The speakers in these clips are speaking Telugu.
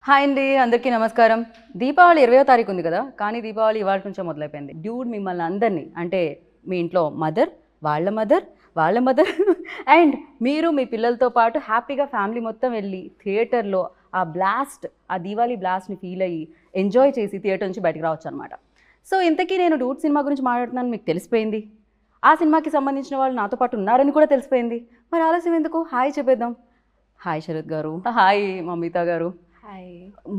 హాయ్ అండి, అందరికీ నమస్కారం. దీపావళి 20వ తారీఖు ఉంది కదా, కానీ దీపావళి ఇవాళ నుంచే మొదలైపోయింది. డ్యూడ్ మిమ్మల్ని అందరినీ అంటే మీ ఇంట్లో మదర్, వాళ్ళ మదర్ అండ్ మీరు మీ పిల్లలతో పాటు హ్యాపీగా ఫ్యామిలీ మొత్తం వెళ్ళి థియేటర్లో ఆ దీపావళి బ్లాస్ట్ని ఫీల్ అయ్యి ఎంజాయ్ చేసి థియేటర్ నుంచి బయటకు రావచ్చు అనమాట. సో ఇంతకీ నేను డూడ్ సినిమా గురించి మాట్లాడుతున్నాను మీకు తెలిసిపోయింది. ఆ సినిమాకి సంబంధించిన వాళ్ళు నాతో పాటు ఉన్నారని కూడా తెలిసిపోయింది. మరి ఆలస్యం ఎందుకు, హాయ్ చెప్పేద్దాం. హాయ్ శరత్ గారు. హాయ్ మమిత గారు. హాయ్.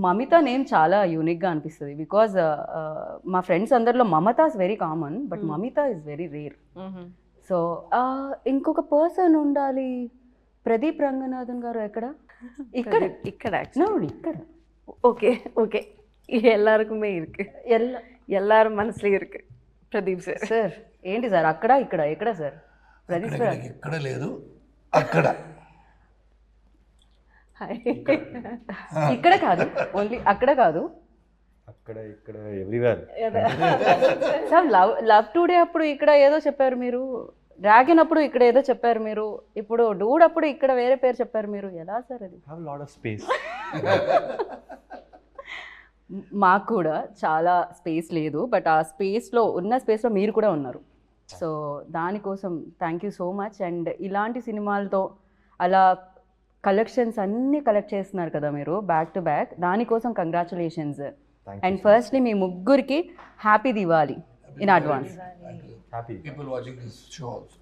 మమిత నేమ్ చాలా యూనిక్గా అనిపిస్తుంది బికాజ్ మా ఫ్రెండ్స్ అందరిలో Mamata is very common but Mamitha is very rare. So ఇంకొక పర్సన్ ఉండాలి. ప్రదీప్ రంగనాథన్ గారు ఎక్కడ? ఇక్కడ ఇక్కడ ఇక్కడ ஓகே ஓகே எல்லாருக்குமே இருக்கு. எல்லாரும் மனசுல இருக்கு பிரதீப் சார். సార్ ఏంటి సార్ అక్కడ ఇక్కడ ఎక్కడ సార్? ప్రదీప్ సార్ ఎక్కడ లేదు, అక్కడ. హాయ్. ఇక్కడ కాదు, ఓన్లీ అక్కడ కాదు, అక్కడ ఇక్కడ ఎవ్రీవేర్. సార్ లవ్ టుడే అప్పుడు ఇక్కడ ఏదో చెప్పారు మీరు, డ్రాగన్ అప్పుడు ఇక్కడ ఏదో చెప్పారు మీరు, ఇప్పుడు డూడ్ అప్పుడు ఇక్కడ వేరే పేరు చెప్పారు మీరు. ఎలా సార్ అది? Have lot of space. మాకు కూడా చాలా స్పేస్ లేదు, బట్ ఆ స్పేస్లో మీరు కూడా ఉన్నారు. సో దానికోసం thank you so much. And ఇలాంటి సినిమాలతో అలా కలెక్షన్స్ అన్నీ కలెక్ట్ చేస్తున్నారు కదా మీరు బ్యాక్ టు బ్యాక్, దానికోసం కంగ్రాచులేషన్స్. అండ్ ఫస్ట్లీ మీ ముగ్గురికి happy Diwali in advance. Happy People watching this show also.